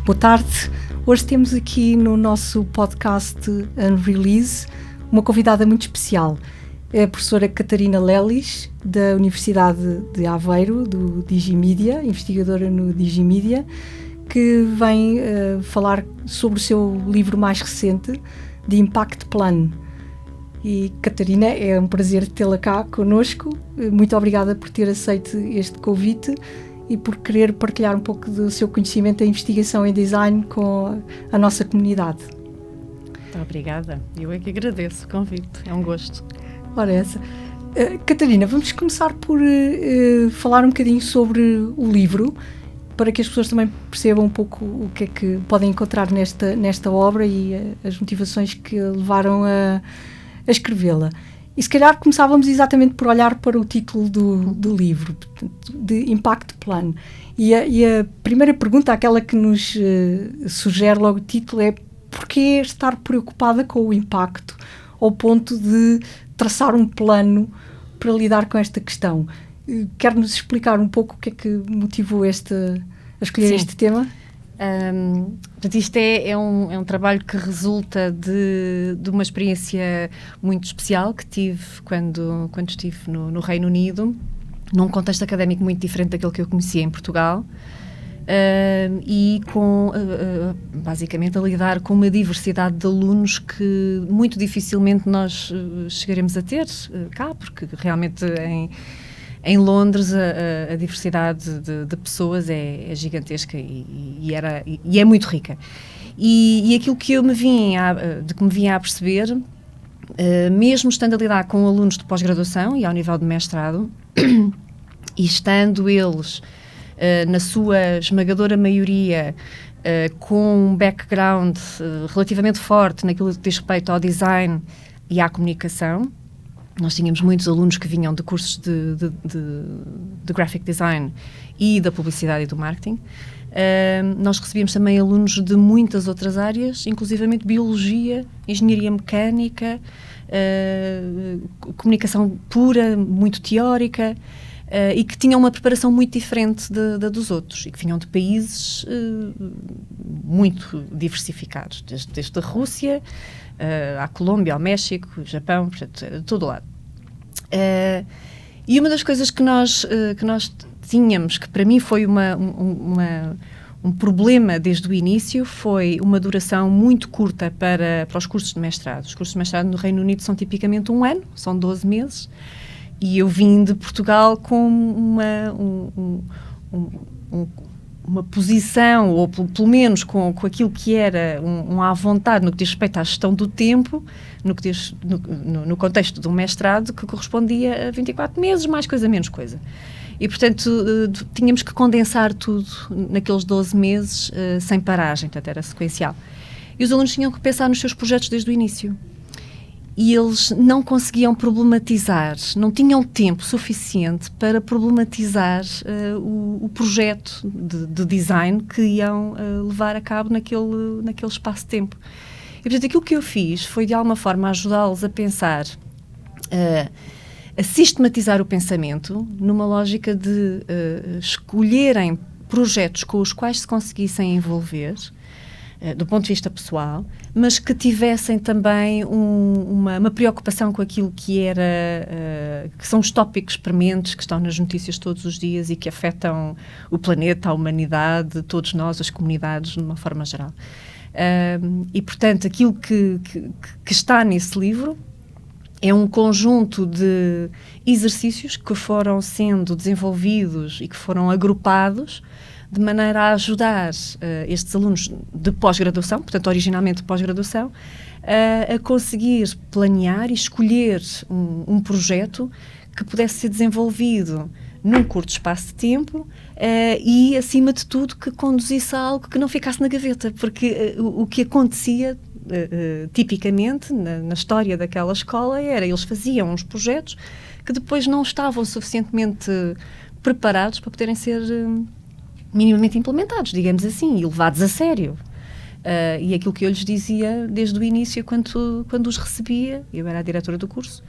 Boa tarde. Hoje temos aqui no nosso podcast Unrelease uma convidada muito especial. É a professora Catarina Lelis, da Universidade de Aveiro, do Digimedia, investigadora no Digimedia, que vem falar sobre o seu livro mais recente, The Impact Plan. E Catarina, é um prazer tê-la cá connosco. Muito obrigada por ter aceito este convite e por querer partilhar um pouco do seu conhecimento em investigação em design com a nossa comunidade. Muito obrigada. Eu é que agradeço o convite. É um gosto. Ora, essa. Catarina, vamos começar por falar um bocadinho sobre o livro, para que as pessoas também percebam um pouco o que é que podem encontrar nesta obra e as motivações que levaram a escrevê-la. E se calhar começávamos exatamente por olhar para o título do livro, portanto, de Impact Plan. E a primeira pergunta, aquela que nos sugere logo o título, é: porquê estar preocupada com o impacto ao ponto de traçar um plano para lidar com esta questão? Quer-nos explicar um pouco o que é que motivou a escolher este tema? Portanto, isto é um trabalho que resulta de uma experiência muito especial que tive quando estive no Reino Unido, num contexto académico muito diferente daquele que eu conhecia em Portugal, e basicamente a lidar com uma diversidade de alunos que muito dificilmente nós chegaremos a ter cá, porque realmente em Londres a diversidade de pessoas é gigantesca e é muito rica. E aquilo que me vinha a perceber, mesmo estando a lidar com alunos de pós-graduação e ao nível de mestrado, e estando eles, na sua esmagadora maioria, com um background relativamente forte naquilo que diz respeito ao design e à comunicação. Nós tínhamos muitos alunos que vinham de cursos de graphic design e da publicidade e do marketing. Nós recebíamos também alunos de muitas outras áreas, inclusivamente biologia, engenharia mecânica, comunicação pura, muito teórica, e que tinham uma preparação muito diferente da dos outros, e que vinham de países muito diversificados, desde a Rússia, à Colômbia, ao México, ao Japão, portanto, de todo lado. E uma das coisas que nós tínhamos, que para mim foi um problema desde o início, foi uma duração muito curta para os cursos de mestrado. Os cursos de mestrado no Reino Unido são tipicamente 1 ano, são 12 meses, e eu vim de Portugal com uma posição, ou pelo menos com aquilo que era à vontade no que diz respeito à gestão do tempo, no contexto de um mestrado, que correspondia a 24 meses, mais coisa, menos coisa. E, portanto, tínhamos que condensar tudo naqueles 12 meses, sem paragem, portanto, era sequencial. E os alunos tinham que pensar nos seus projetos desde o início. E eles não conseguiam problematizar, não tinham tempo suficiente para problematizar o projeto de design que iam levar a cabo naquele espaço de tempo. E, portanto, aquilo que eu fiz foi, de alguma forma, ajudá-los a pensar, a sistematizar o pensamento, numa lógica de escolherem projetos com os quais se conseguissem envolver, do ponto de vista pessoal, mas que tivessem também uma preocupação com aquilo que que são os tópicos prementes que estão nas notícias todos os dias e que afetam o planeta, a humanidade, todos nós, as comunidades, de uma forma geral. E, portanto, aquilo que está nesse livro é um conjunto de exercícios que foram sendo desenvolvidos e que foram agrupados de maneira a ajudar estes alunos de pós-graduação, portanto, originalmente de pós-graduação, a conseguir planear e escolher um projeto que pudesse ser desenvolvido num curto espaço de tempo e, acima de tudo, que conduzisse a algo que não ficasse na gaveta, porque o que acontecia tipicamente na história daquela escola era, eles faziam uns projetos que depois não estavam suficientemente preparados para poderem ser minimamente implementados, digamos assim, e levados a sério. E aquilo que eu lhes dizia desde o início, quando os recebia, eu era a diretora do curso,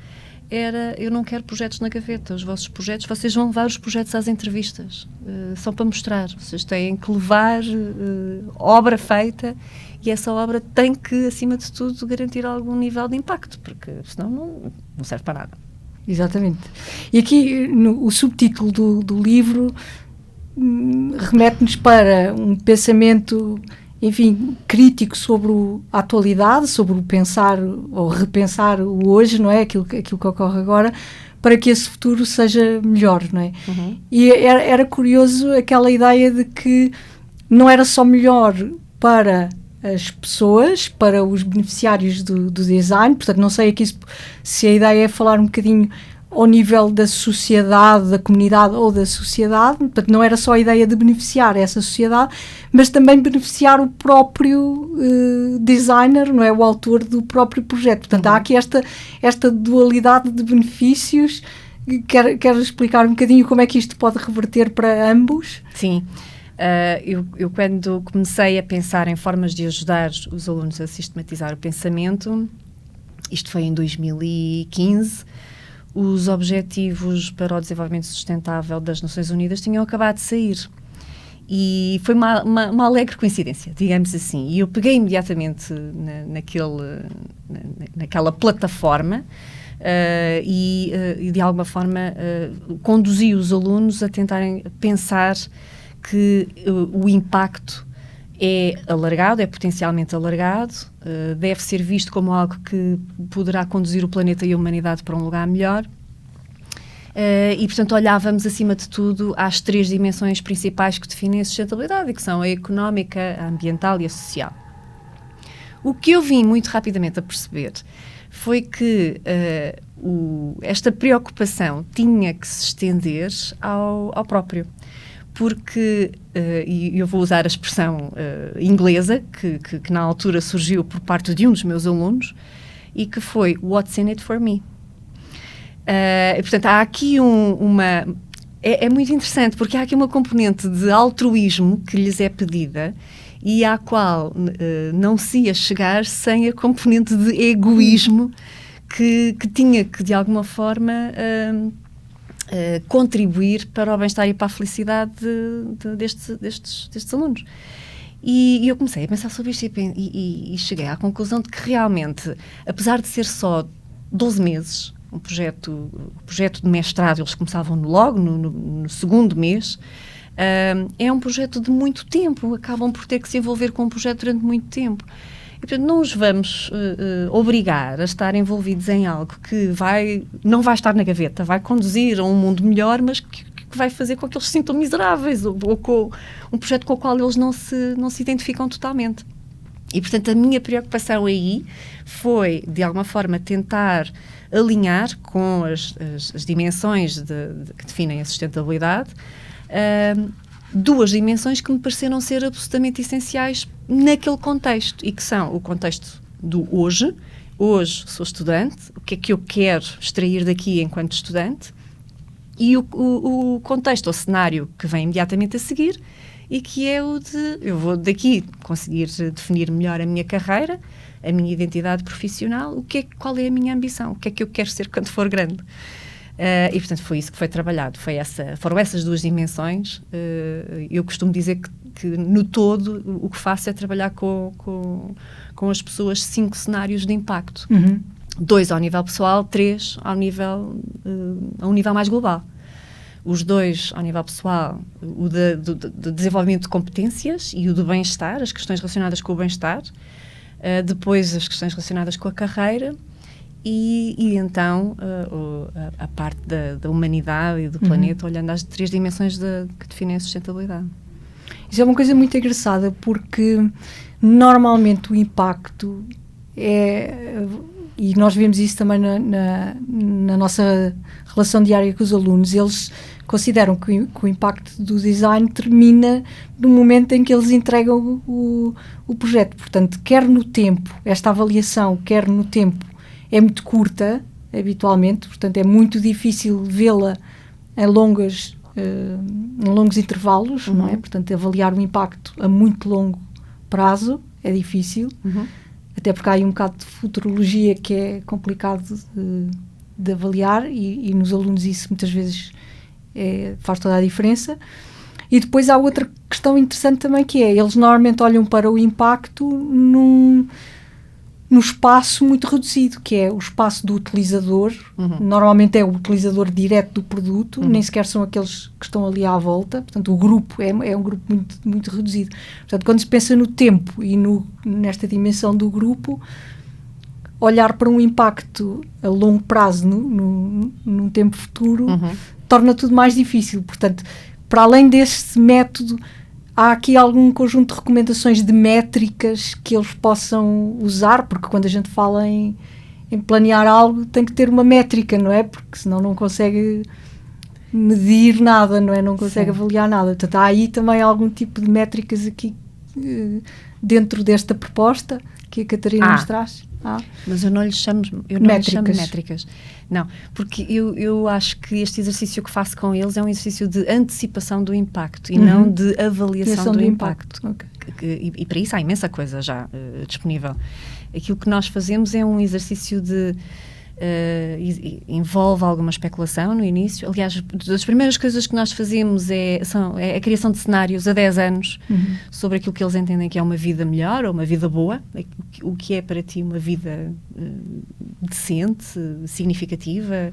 era: eu não quero projetos na gaveta, os vossos projetos, vocês vão levar os projetos às entrevistas, são para mostrar, vocês têm que levar obra feita, e essa obra tem que, acima de tudo, garantir algum nível de impacto, porque senão não serve para nada. Exatamente. E aqui o subtítulo do livro remete-nos para um pensamento, enfim, crítico sobre a atualidade, sobre o pensar ou repensar o hoje, não é? Aquilo que ocorre agora, para que esse futuro seja melhor, não é? Uhum. E era curioso aquela ideia de que não era só melhor para as pessoas, para os beneficiários do design. Portanto, não sei aqui se a ideia é falar um bocadinho ao nível da sociedade, da comunidade ou da sociedade. Portanto, não era só a ideia de beneficiar essa sociedade, mas também beneficiar o próprio designer, não é? O autor do próprio projeto. Portanto, há aqui esta dualidade de benefícios. Quero explicar um bocadinho como é que isto pode reverter para ambos? Sim. Eu quando comecei a pensar em formas de ajudar os alunos a sistematizar o pensamento, isto foi em 2015, os Objetivos para o Desenvolvimento Sustentável das Nações Unidas tinham acabado de sair. E foi uma alegre coincidência, digamos assim. E eu peguei imediatamente naquela plataforma e de alguma forma conduzi os alunos a tentarem pensar que o impacto é alargado, é potencialmente alargado, deve ser visto como algo que poderá conduzir o planeta e a humanidade para um lugar melhor. E, portanto, olhávamos, acima de tudo, às 3 dimensões principais que definem a sustentabilidade, que são a económica, a ambiental e a social. O que eu vim muito rapidamente a perceber foi que esta preocupação tinha que se estender ao próprio. Porque, e eu vou usar a expressão inglesa, que na altura surgiu por parte de um dos meus alunos, e que foi "What's in it for me?". E, portanto, há aqui é muito interessante, porque há aqui uma componente de altruísmo que lhes é pedida e à qual não se ia chegar sem a componente de egoísmo que tinha que, de alguma forma, contribuir para o bem-estar e para a felicidade destes alunos. E eu comecei a pensar sobre isto e cheguei à conclusão de que realmente, apesar de ser só 12 meses, o projeto de mestrado, eles começavam logo no segundo mês, é um projeto de muito tempo, acabam por ter que se envolver com um projeto durante muito tempo. E, portanto, não os vamos obrigar a estar envolvidos em algo que não vai estar na gaveta, vai conduzir a um mundo melhor, mas que vai fazer com que eles se sintam miseráveis, ou com um projeto com o qual eles não se identificam totalmente. E, portanto, a minha preocupação aí foi, de alguma forma, tentar alinhar com as dimensões que definem a sustentabilidade, 2 dimensões que me pareceram ser absolutamente essenciais naquele contexto, e que são o contexto do hoje. Hoje sou estudante, o que é que eu quero extrair daqui enquanto estudante, e o contexto, o cenário que vem imediatamente a seguir, e que é o de eu vou daqui conseguir definir melhor a minha carreira, a minha identidade profissional, qual é a minha ambição, o que é que eu quero ser quando for grande. E, portanto, foi isso que foi trabalhado, foram essas 2 dimensões. Eu costumo dizer que no todo, o que faço é trabalhar com as pessoas 5 cenários de impacto. 2 ao nível pessoal, 3 a um nível mais global. Os 2 ao nível pessoal, o do desenvolvimento de competências e o do bem-estar, as questões relacionadas com o bem-estar, depois as questões relacionadas com a carreira, e então a parte da humanidade e do planeta, olhando às 3 dimensões que definem a sustentabilidade. Isso é uma coisa muito engraçada, porque normalmente o impacto e nós vemos isso também na nossa relação diária com os alunos, eles consideram que o impacto do design termina no momento em que eles entregam o projeto. Portanto, quer no tempo, esta avaliação, quer no tempo, é muito curta, habitualmente, portanto é muito difícil vê-la em longos intervalos, não é? Portanto, avaliar o impacto a muito longo prazo é difícil, até porque há aí um bocado de futurologia que é complicado de avaliar, e nos alunos isso muitas vezes faz toda a diferença. E depois há outra questão interessante também, que é, eles normalmente olham para o impacto num espaço muito reduzido, que é o espaço do utilizador. Normalmente é o utilizador direto do produto, nem sequer são aqueles que estão ali à volta. Portanto, o grupo é um grupo muito, muito reduzido. Portanto, quando se pensa no tempo e nesta dimensão do grupo, olhar para um impacto a longo prazo num tempo futuro torna tudo mais difícil. Portanto, para além deste método, há aqui algum conjunto de recomendações de métricas que eles possam usar, porque quando a gente fala em planear algo, tem que ter uma métrica, não é? Porque senão não consegue medir nada, não é? Não consegue avaliar nada. Portanto, há aí também algum tipo de métricas aqui dentro desta proposta que a Catarina nos traz. Mas eu não lhe chamo métricas. Não, porque eu acho que este exercício que faço com eles é um exercício de antecipação do impacto e não de avaliação do impacto. Okay. E para isso há imensa coisa já disponível. Aquilo que nós fazemos é um exercício de... envolve alguma especulação no início. Aliás, das primeiras coisas que nós fazemos é a criação de cenários a 10 anos sobre aquilo que eles entendem que é uma vida melhor ou uma vida boa, o que é para ti uma vida decente, significativa.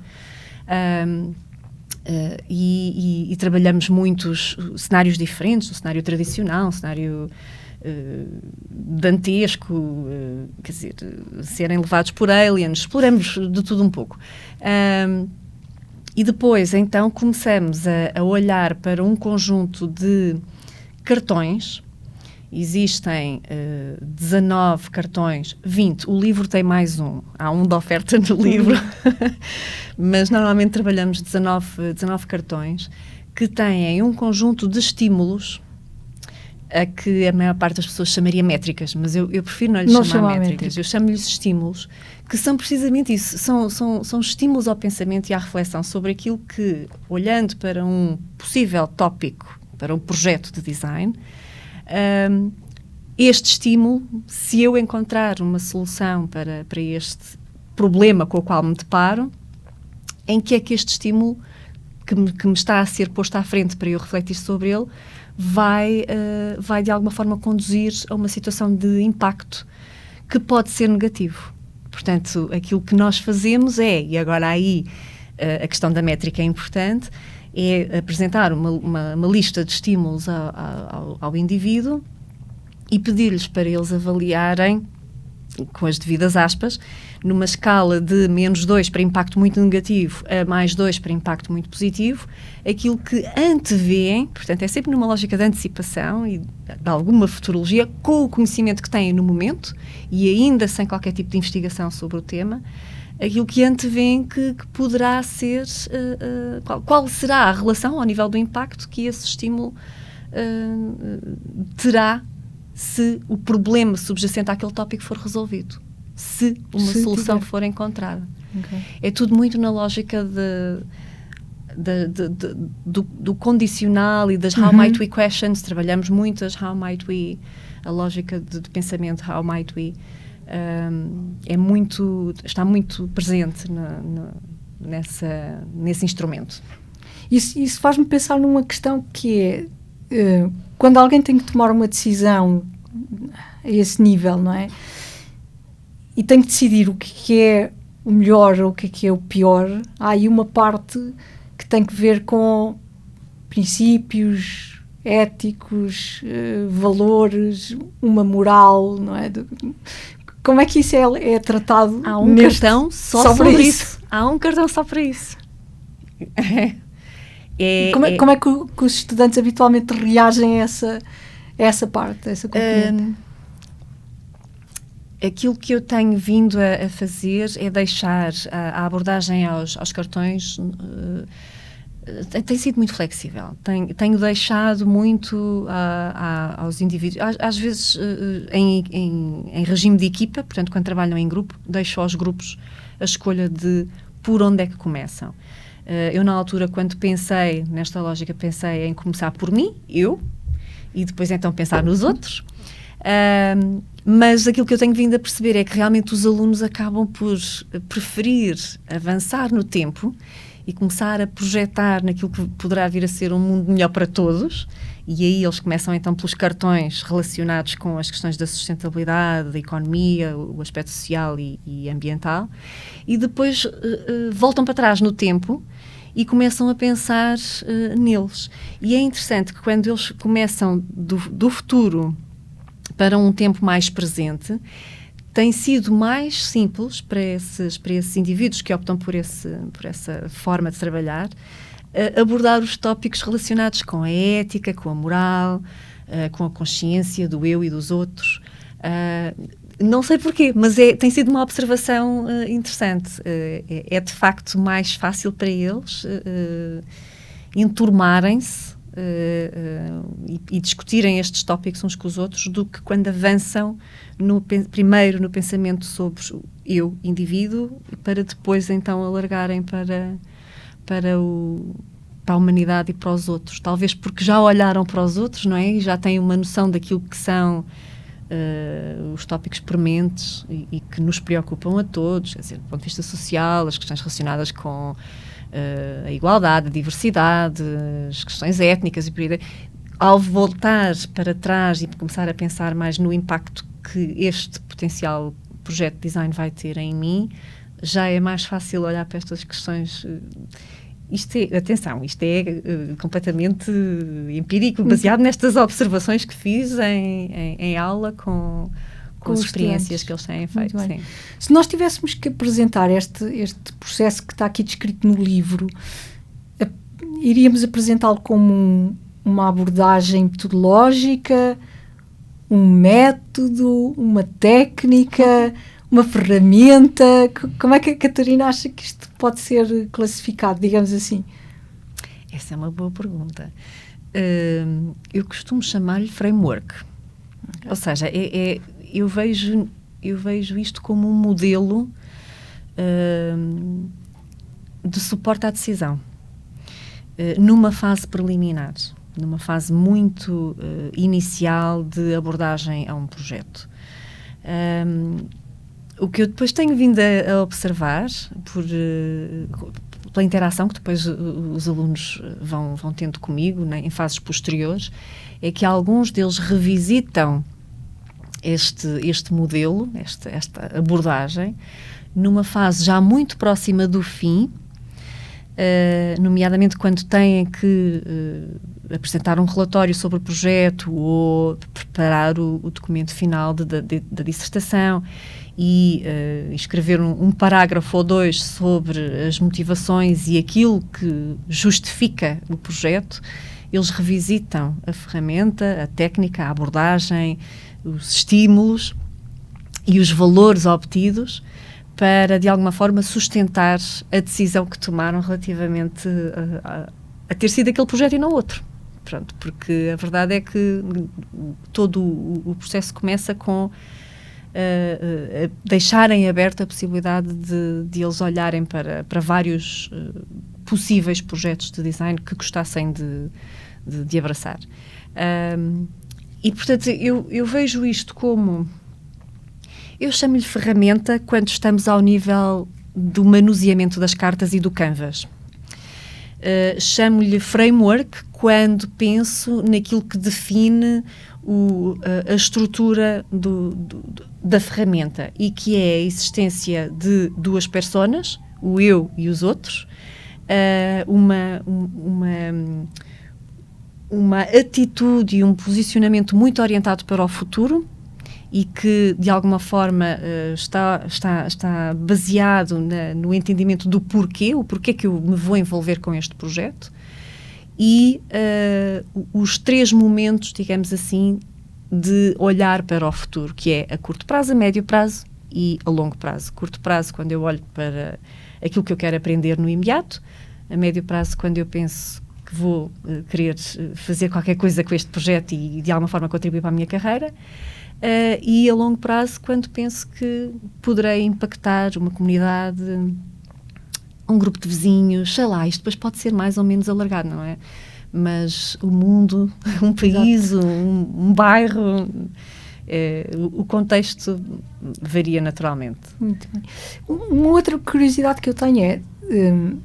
E trabalhamos muitos cenários diferentes, o cenário tradicional, o cenário dantesco, quer dizer, serem levados por aliens, exploramos de tudo um pouco. E depois, então, começamos a olhar para um conjunto de cartões. Existem 19 cartões, 20. O livro tem mais um. Há um de oferta no livro. Mas normalmente trabalhamos 19 cartões que têm um conjunto de estímulos a que a maior parte das pessoas chamaria métricas, mas eu prefiro não lhes chamar métricas. Eu chamo-lhes estímulos, que são precisamente isso. São estímulos ao pensamento e à reflexão sobre aquilo que, olhando para um possível tópico, para um projeto de design, este estímulo, se eu encontrar uma solução para este problema com o qual me deparo, em que é que este estímulo que me está a ser posto à frente para eu refletir sobre ele vai de alguma forma conduzir a uma situação de impacto que pode ser negativo. Portanto, aquilo que nós fazemos e agora aí a questão da métrica é importante, é apresentar uma lista de estímulos ao indivíduo e pedir-lhes para eles avaliarem, com as devidas aspas, numa escala de -2 para impacto muito negativo a +2 para impacto muito positivo, aquilo que antevêem, portanto é sempre numa lógica de antecipação e de alguma futurologia, com o conhecimento que têm no momento e ainda sem qualquer tipo de investigação sobre o tema, aquilo que antevêem que poderá ser, qual será a relação ao nível do impacto que esse estímulo terá se o problema subjacente àquele tópico for resolvido, se uma solução for encontrada. Okay. É tudo muito na lógica do condicional e das how might we questions. Trabalhamos muito as how might we, a lógica de pensamento how might we, está muito presente nesse instrumento. Isso faz-me pensar numa questão que é, quando alguém tem que tomar uma decisão a esse nível, não é? E tem que decidir o que é o melhor ou o que é o pior, há aí uma parte que tem que ver com princípios éticos, valores, uma moral, não é? Como é que isso é tratado? Há um cartão só sobre isso. Há um cartão só para isso. Como é que os estudantes habitualmente reagem a essa parte, a essa componente? Aquilo que eu tenho vindo a fazer é deixar a abordagem aos cartões tem sido muito flexível. Tenho deixado muito aos indivíduos, às vezes em regime de equipa, portanto, quando trabalham em grupo, deixo aos grupos a escolha de por onde é que começam. Eu, na altura, quando pensei nesta lógica, pensei em começar por mim, e depois então pensar nos outros. Mas aquilo que eu tenho vindo a perceber é que realmente os alunos acabam por preferir avançar no tempo e começar a projetar naquilo que poderá vir a ser um mundo melhor para todos, e aí eles começam então pelos cartões relacionados com as questões da sustentabilidade, da economia, o aspecto social e ambiental, e depois voltam para trás no tempo e começam a pensar neles. E é interessante que quando eles começam do futuro para um tempo mais presente, tem sido mais simples para esses indivíduos que optam por essa forma de trabalhar, abordar os tópicos relacionados com a ética, com a moral, com a consciência do eu e dos outros. Não sei porquê, mas tem sido uma observação interessante. É de facto mais fácil para eles enturmarem-se e discutirem estes tópicos uns com os outros do que quando avançam primeiro no pensamento sobre eu, indivíduo, para depois então alargarem para a humanidade e para os outros. Talvez porque já olharam para os outros, não é? E já têm uma noção daquilo que são os tópicos prementes e que nos preocupam a todos, quer dizer, do ponto de vista social, as questões relacionadas com a igualdade, a diversidade, as questões étnicas e por aí. Ao voltar para trás e começar a pensar mais no impacto que este potencial projeto de design vai ter em mim, já é mais fácil olhar para estas questões. Isto é completamente empírico, baseado nestas observações que fiz em aula com as experiências que eles têm feito. Sim. Se nós tivéssemos que apresentar este processo que está aqui descrito no livro, iríamos apresentá-lo como uma abordagem metodológica, um método, uma técnica, uma ferramenta? Como é que a Catarina acha que isto pode ser classificado, digamos assim? Essa é uma boa pergunta. Eu costumo chamar-lhe framework. Okay. Ou seja, eu vejo isto como um modelo de suporte à decisão, numa fase preliminar, numa fase muito inicial de abordagem a um projeto. O que eu depois tenho vindo a observar, pela interação que depois os alunos vão tendo comigo, né, em fases posteriores, é que alguns deles revisitam este modelo, esta abordagem, numa fase já muito próxima do fim, nomeadamente quando têm que apresentar um relatório sobre o projeto ou preparar o documento final da dissertação e escrever um parágrafo ou dois sobre as motivações e aquilo que justifica o projeto. Eles revisitam a ferramenta, a técnica, a abordagem, os estímulos e os valores obtidos para, de alguma forma, sustentar a decisão que tomaram relativamente a ter sido aquele projeto e não outro. Pronto, porque a verdade é que todo o processo começa com deixarem aberta a possibilidade de eles olharem para vários possíveis projetos de design que gostassem de abraçar. E, portanto, eu vejo isto como... Eu chamo-lhe ferramenta quando estamos ao nível do manuseamento das cartas e do canvas. Chamo-lhe framework quando penso naquilo que define a estrutura da ferramenta e que é a existência de duas personas, o eu e os outros, uma atitude e um posicionamento muito orientado para o futuro e que, de alguma forma, está baseado no entendimento do porquê, o porquê que eu me vou envolver com este projeto, e os três momentos, digamos assim, de olhar para o futuro, que é a curto prazo, a médio prazo e a longo prazo. Curto prazo, quando eu olho para aquilo que eu quero aprender no imediato, a médio prazo, quando eu penso que vou querer fazer qualquer coisa com este projeto e, de alguma forma, contribuir para a minha carreira, e a longo prazo, quando penso que poderei impactar uma comunidade, um grupo de vizinhos, sei lá, isto depois pode ser mais ou menos alargado, não é? Mas o mundo, um país, um bairro, o contexto varia naturalmente. Muito bem. Uma outra curiosidade que eu tenho é,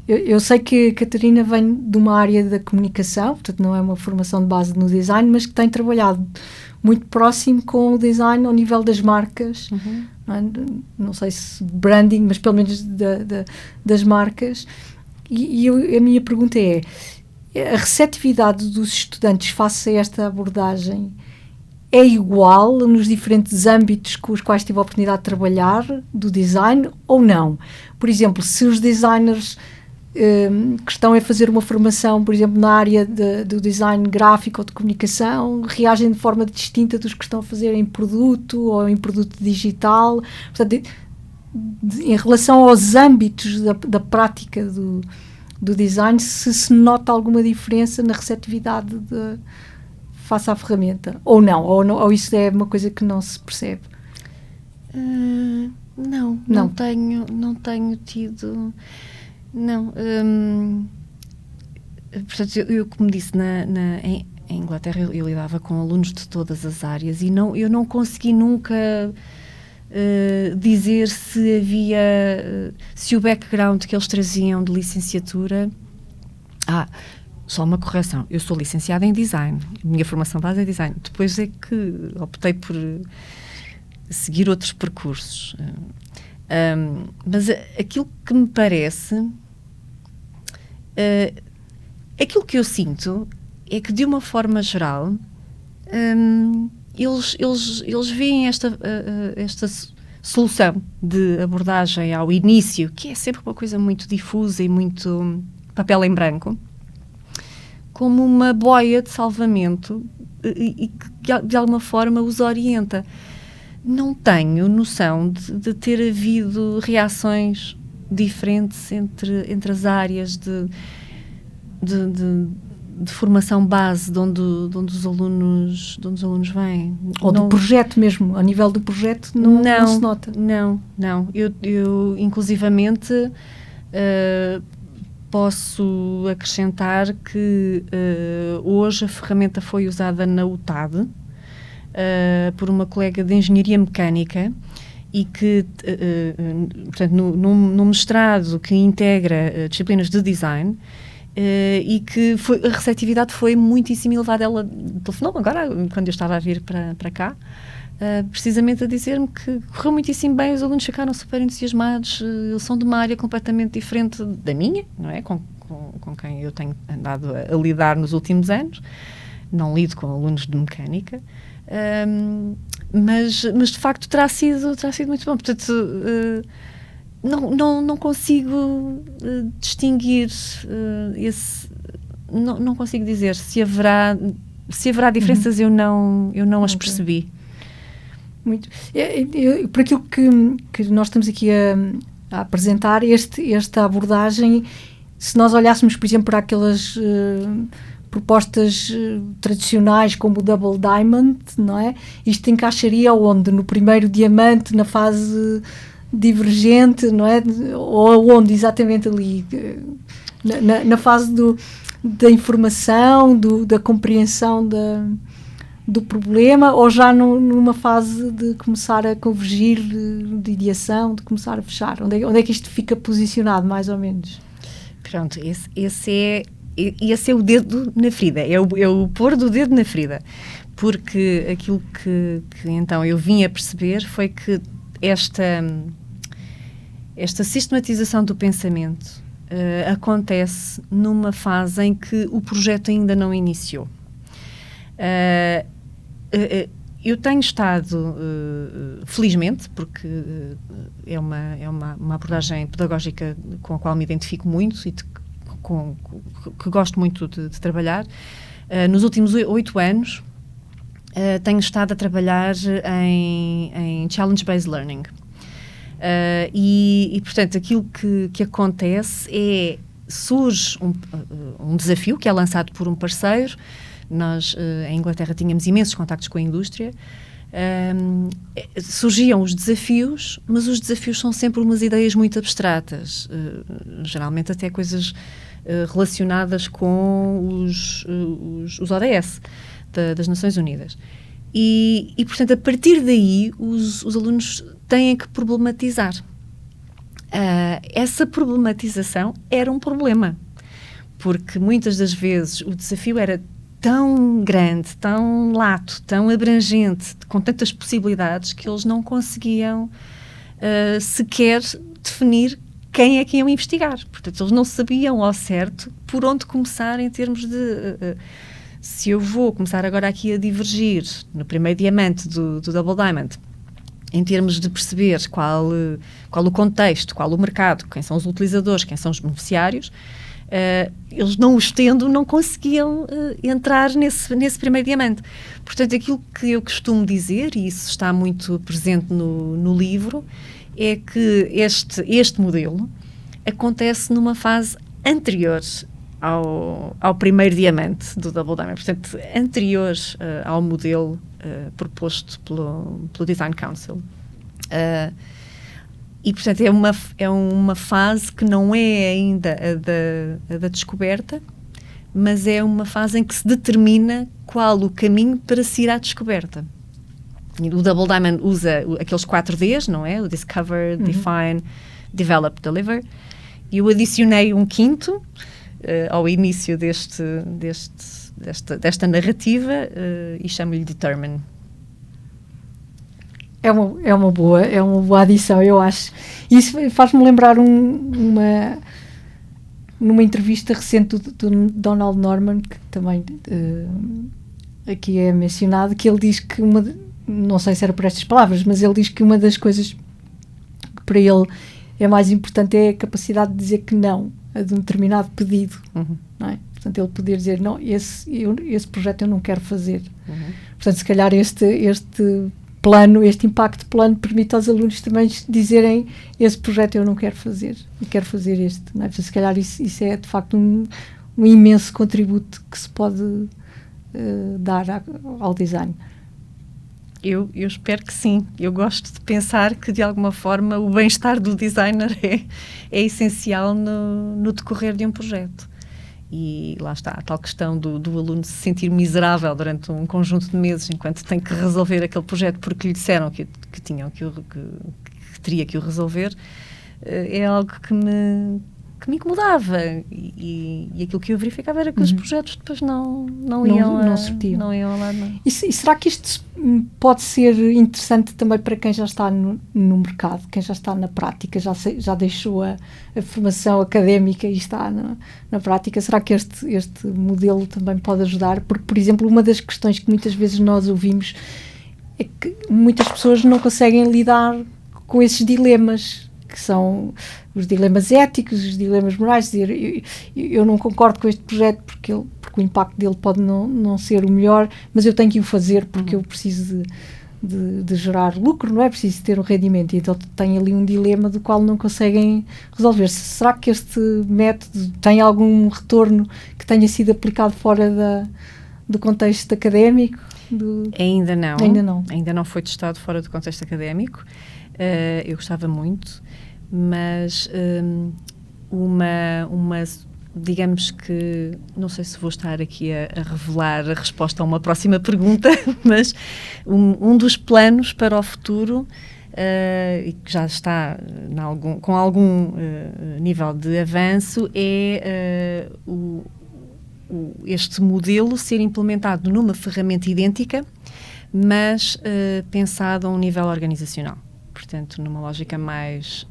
eu sei que a Catarina vem de uma área da comunicação, portanto não é uma formação de base no design, mas que tem trabalhado muito próximo com o design ao nível das marcas, não sei se branding, mas pelo menos das marcas. E a minha pergunta é, a receptividade dos estudantes face a esta abordagem é igual nos diferentes âmbitos com os quais tive a oportunidade de trabalhar do design ou não? Por exemplo, se os designers que estão a fazer uma formação, por exemplo, na área do design gráfico ou de comunicação, reagem de forma distinta dos que estão a fazer em produto ou em produto digital. Portanto, em relação aos âmbitos da prática do design, se nota alguma diferença na receptividade face à ferramenta, ou não, ou isso é uma coisa que não se percebe? Não tenho tido. Não. Portanto, eu como disse, em Inglaterra eu lidava com alunos de todas as áreas e eu não consegui nunca dizer se o background que eles traziam de licenciatura. Só uma correção, eu sou licenciada em design, minha formação base é design, depois é que optei por seguir outros percursos. Mas aquilo que me parece, aquilo que eu sinto é que, de uma forma geral, eles veem esta solução de abordagem ao início, que é sempre uma coisa muito difusa e muito papel em branco, como uma boia de salvamento e que de alguma forma os orienta. Não tenho noção de ter havido reações diferentes entre as áreas de formação base de onde os alunos vêm. Ou do projeto mesmo, ao nível do projeto não se nota? Não. Eu inclusivamente posso acrescentar que hoje a ferramenta foi usada na UTAD por uma colega de Engenharia Mecânica e que, portanto, no mestrado que integra disciplinas de design, e que a receptividade foi muitíssimo elevada. Ela telefonou agora, quando eu estava a vir para cá, precisamente a dizer-me que correu muitíssimo bem, os alunos ficaram super entusiasmados, eles são de uma área completamente diferente da minha, não é? Com quem eu tenho andado a lidar nos últimos anos. Não lido com alunos de mecânica, mas de facto terá sido muito bom. Portanto, não consigo distinguir não consigo dizer se haverá diferenças. Eu não as percebi. Muito. Por aquilo que nós estamos aqui a apresentar, esta abordagem, se nós olhássemos, por exemplo, para aquelas propostas tradicionais como o Double Diamond, não é? Isto encaixaria onde? No primeiro diamante, na fase divergente, não é? Ou onde exatamente ali? Na fase da informação, da compreensão do problema, ou já numa fase de começar a convergir, de ideação, de começar a fechar? Onde é que isto fica posicionado, mais ou menos? Pronto, esse é o dedo na ferida, é o pôr do dedo na ferida, porque aquilo que então eu vim a perceber foi que esta sistematização do pensamento acontece numa fase em que o projeto ainda não iniciou. Eu tenho estado, felizmente, porque é uma abordagem pedagógica com a qual me identifico muito e que gosto muito de trabalhar. Nos últimos 8 anos, tenho estado a trabalhar em Challenge-Based Learning. E, portanto, aquilo que acontece é, surge um desafio que é lançado por um parceiro. Nós, em Inglaterra, tínhamos imensos contactos com a indústria. Surgiam os desafios, mas os desafios são sempre umas ideias muito abstratas, geralmente até coisas relacionadas com os ODS das Nações Unidas. E, portanto, a partir daí, os alunos têm que problematizar. Essa problematização era um problema, porque muitas das vezes o desafio era tão grande, tão lato, tão abrangente, com tantas possibilidades, que eles não conseguiam sequer definir quem é que iam investigar. Portanto, eles não sabiam ao certo por onde começar em termos de... se eu vou começar agora aqui a divergir no primeiro diamante do Double Diamond, em termos de perceber qual o contexto, qual o mercado, quem são os utilizadores, quem são os beneficiários, eles não os tendo, não conseguiam entrar nesse primeiro diamante. Portanto, aquilo que eu costumo dizer, e isso está muito presente no livro, é que este modelo acontece numa fase anterior ao primeiro diamante do Double Diamond, portanto, anterior ao modelo proposto pelo Design Council. E, portanto, é uma fase que não é ainda a da descoberta, mas é uma fase em que se determina qual o caminho para se ir à descoberta. E o Double Diamond usa aqueles 4 Ds, não é? O Discover, Define, Develop, Deliver. E eu adicionei um quinto ao início desta narrativa e chamo-lhe Determine. É uma boa adição, eu acho. Isso faz-me lembrar numa entrevista recente do Donald Norman, que também aqui é mencionado, que ele diz que não sei se era por estas palavras, mas ele diz que uma das coisas que para ele é mais importante é a capacidade de dizer que não a de um determinado pedido. Não é? Portanto, ele poder dizer, não, esse projeto eu não quero fazer. Portanto, se calhar este plano, este impacto plano permite aos alunos também dizerem, esse projeto eu não quero fazer, e quero fazer este. Não é? Portanto, se calhar isso é de facto um imenso contributo que se pode dar ao design. Eu espero que sim. Eu gosto de pensar que, de alguma forma, o bem-estar do designer é essencial no decorrer de um projeto. E lá está, a tal questão do aluno se sentir miserável durante um conjunto de meses enquanto tem que resolver aquele projeto porque lhe disseram que teria que o resolver, é algo que me incomodava. E aquilo que eu verificava era que os projetos depois não iam a lado nenhum. E será que isto pode ser interessante também para quem já está no mercado, quem já está na prática, já deixou a formação académica e está na prática? Será que este modelo também pode ajudar? Porque, por exemplo, uma das questões que muitas vezes nós ouvimos é que muitas pessoas não conseguem lidar com esses dilemas, que são os dilemas éticos, os dilemas morais, dizer, eu não concordo com este projeto porque o impacto dele pode não ser o melhor, mas eu tenho que o fazer porque eu preciso de gerar lucro, não é? Preciso ter um rendimento. Então tem ali um dilema do qual não conseguem resolver. Será que este método tem algum retorno que tenha sido aplicado fora do contexto académico? Ainda não. Ainda não foi testado fora do contexto académico. Eu gostava muito, mas digamos que, não sei se vou estar aqui a revelar a resposta a uma próxima pergunta, mas um dos planos para o futuro, e que já está com algum nível de avanço, é este modelo ser implementado numa ferramenta idêntica, mas pensado a um nível organizacional. Portanto, numa lógica mais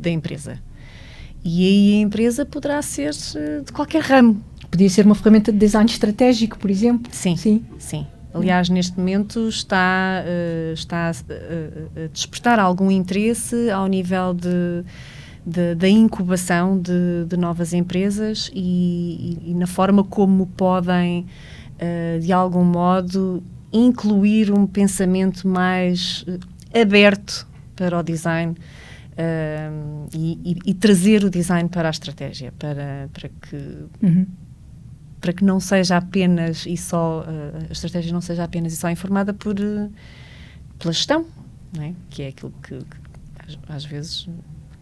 da empresa. E aí a empresa poderá ser de qualquer ramo. Podia ser uma ferramenta de design estratégico, por exemplo? Sim. Aliás, neste momento está a despertar algum interesse ao nível da incubação de novas empresas e na forma como podem, de algum modo, incluir um pensamento mais aberto para o design e trazer o design para a estratégia, para que não seja apenas e só a estratégia não seja apenas e só informada pela gestão, não é? Que é aquilo que às vezes...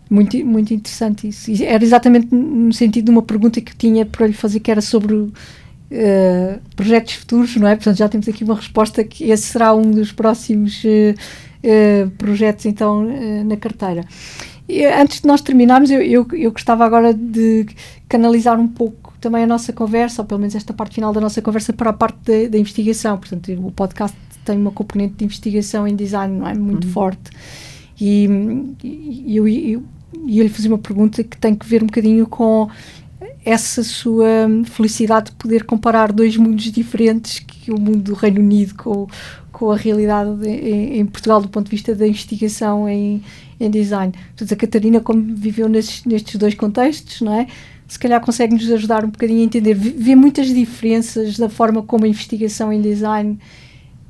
Muito, muito interessante isso. Era exatamente no sentido de uma pergunta que tinha para lhe fazer, que era sobre projetos futuros, não é? Portanto, já temos aqui uma resposta que esse será um dos próximos projetos, então, na carteira. E, antes de nós terminarmos, eu gostava agora de canalizar um pouco também a nossa conversa, ou pelo menos esta parte final da nossa conversa, para a parte da investigação. Portanto, o podcast tem uma componente de investigação em design, não é? Muito forte. E eu lhe fazer uma pergunta que tem que ver um bocadinho com essa sua felicidade de poder comparar dois mundos diferentes, que o mundo do Reino Unido com a realidade em Portugal do ponto de vista da investigação em design. Portanto, a Catarina, como viveu nestes dois contextos, não é? Se calhar consegue-nos ajudar um bocadinho a entender, vê muitas diferenças da forma como a investigação em design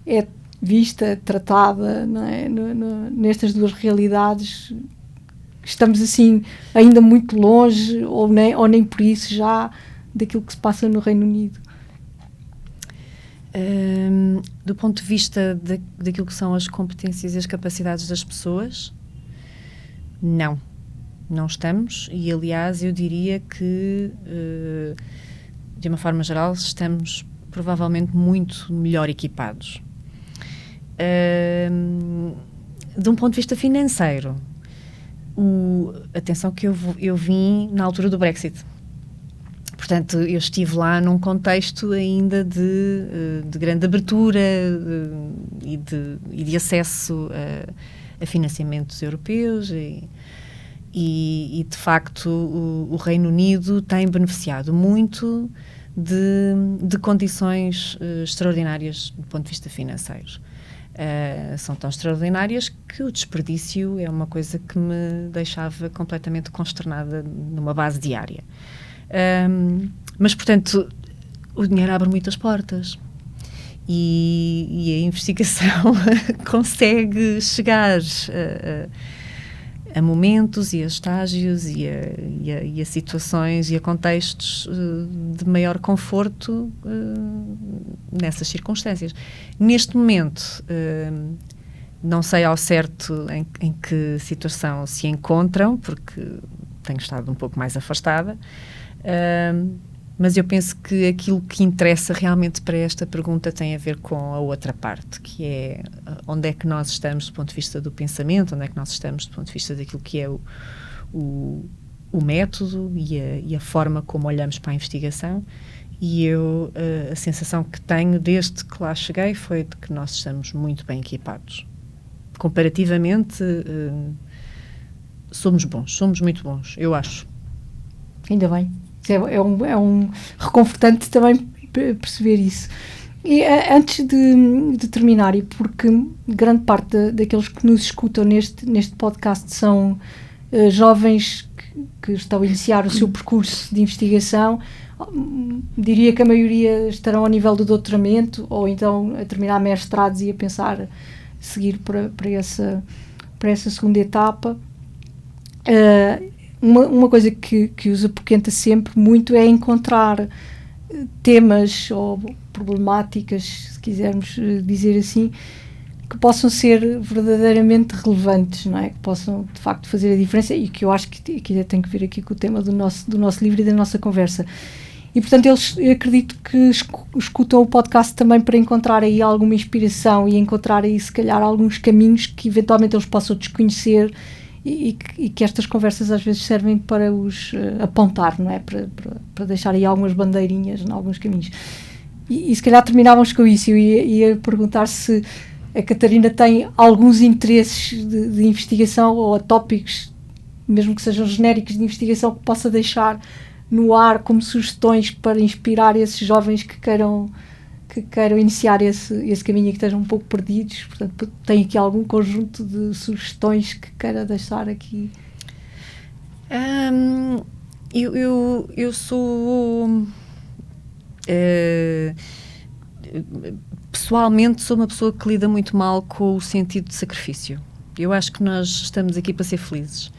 é vista, tratada, não é? Nestas duas realidades. Estamos assim ainda muito longe ou nem por isso já daquilo que se passa no Reino Unido? Do ponto de vista daquilo que são as competências e as capacidades das pessoas, não estamos, e aliás eu diria que de uma forma geral estamos provavelmente muito melhor equipados. De um ponto de vista financeiro, atenção que eu vim na altura do Brexit. Portanto, eu estive lá num contexto ainda de grande abertura e de acesso a financiamentos europeus e de facto, o Reino Unido tem beneficiado muito de condições extraordinárias do ponto de vista financeiro. São tão extraordinárias que o desperdício é uma coisa que me deixava completamente consternada numa base diária. Mas, portanto, o dinheiro abre muitas portas e a investigação consegue chegar a momentos e a estágios e a situações e a contextos de maior conforto nessas circunstâncias. Neste momento, não sei ao certo em que situação se encontram, porque tenho estado um pouco mais afastada, mas eu penso que aquilo que interessa realmente para esta pergunta tem a ver com a outra parte, que é onde é que nós estamos do ponto de vista do pensamento, onde é que nós estamos do ponto de vista daquilo que é o método e a forma como olhamos para a investigação. E eu, a sensação que tenho desde que lá cheguei foi de que nós estamos muito bem equipados. Comparativamente, somos muito bons, eu acho. Ainda bem. É um reconfortante também perceber isso. E antes de terminar, e porque grande parte daqueles que nos escutam neste podcast são jovens que estão a iniciar o seu percurso de investigação, diria que a maioria estarão ao nível do doutoramento ou então a terminar mestrados e a pensar seguir para essa segunda etapa. Uma coisa que os apoquenta sempre muito é encontrar temas ou problemáticas, se quisermos dizer assim, que possam ser verdadeiramente relevantes, não é? Que possam, de facto, fazer a diferença e que eu acho que tem que ver aqui com o tema do nosso livro e da nossa conversa. E, portanto, eu acredito que escutam o podcast também para encontrar aí alguma inspiração e encontrar aí, se calhar, alguns caminhos que eventualmente eles possam desconhecer e que estas conversas às vezes servem para os apontar, não é? Para deixar aí algumas bandeirinhas em alguns caminhos. E se calhar terminávamos com isso. Eu ia perguntar se a Catarina tem alguns interesses de investigação ou tópicos, mesmo que sejam genéricos de investigação, que possa deixar no ar como sugestões para inspirar esses jovens que queiram iniciar esse caminho e que estejam um pouco perdidos. Portanto, tem aqui algum conjunto de sugestões que queira deixar aqui? Eu sou pessoalmente sou uma pessoa que lida muito mal com o sentido de sacrifício. Eu acho que nós estamos aqui para ser felizes.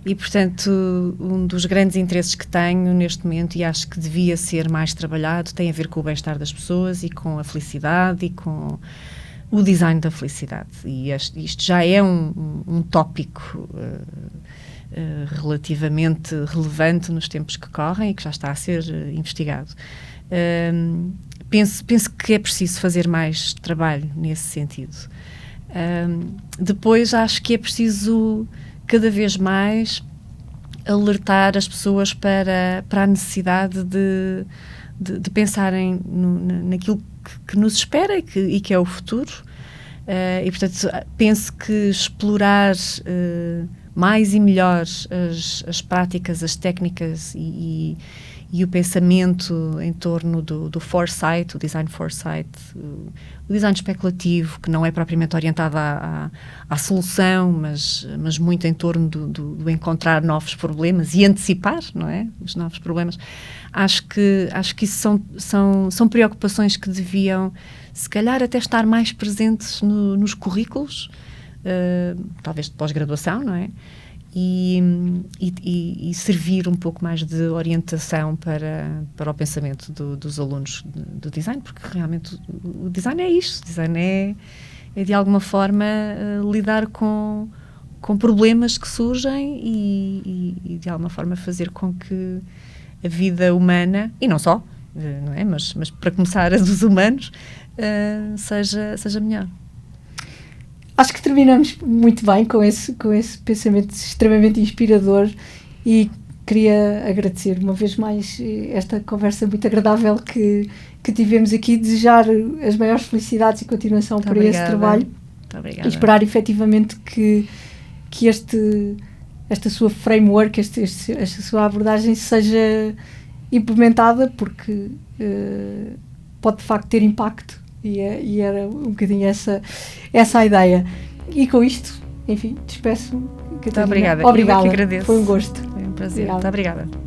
E, portanto, um dos grandes interesses que tenho neste momento, e acho que devia ser mais trabalhado, tem a ver com o bem-estar das pessoas e com a felicidade e com o design da felicidade. E isto já é um tópico relativamente relevante nos tempos que correm e que já está a ser investigado. Penso que é preciso fazer mais trabalho nesse sentido. Depois acho que é preciso cada vez mais alertar as pessoas para a necessidade de pensarem naquilo que nos espera e que é o futuro. E portanto penso que explorar mais e melhor as práticas, as técnicas e o pensamento em torno do foresight, o design foresight, o design especulativo, que não é propriamente orientado à solução, mas muito em torno do encontrar novos problemas e antecipar, não é? Os novos problemas. Acho que isso são preocupações que deviam, se calhar, até estar mais presentes nos currículos, talvez de pós-graduação, não é? E servir um pouco mais de orientação para o pensamento dos alunos do design, porque realmente o design é isto. O design é de alguma forma lidar com problemas que surgem e de alguma forma fazer com que a vida humana, e não só, não é? Mas para começar a dos humanos, seja melhor. Acho que terminamos muito bem com esse pensamento extremamente inspirador e queria agradecer uma vez mais esta conversa muito agradável que tivemos aqui, desejar as maiores felicidades e continuação para esse trabalho. Muito obrigada. E esperar efetivamente que esta sua framework, esta sua abordagem seja implementada, porque pode de facto ter impacto. E era um bocadinho essa a ideia. E com isto, enfim, despeço. Muito obrigada. Obrigada. Eu é que agradeço. Foi um gosto. Foi um prazer. Muito obrigada.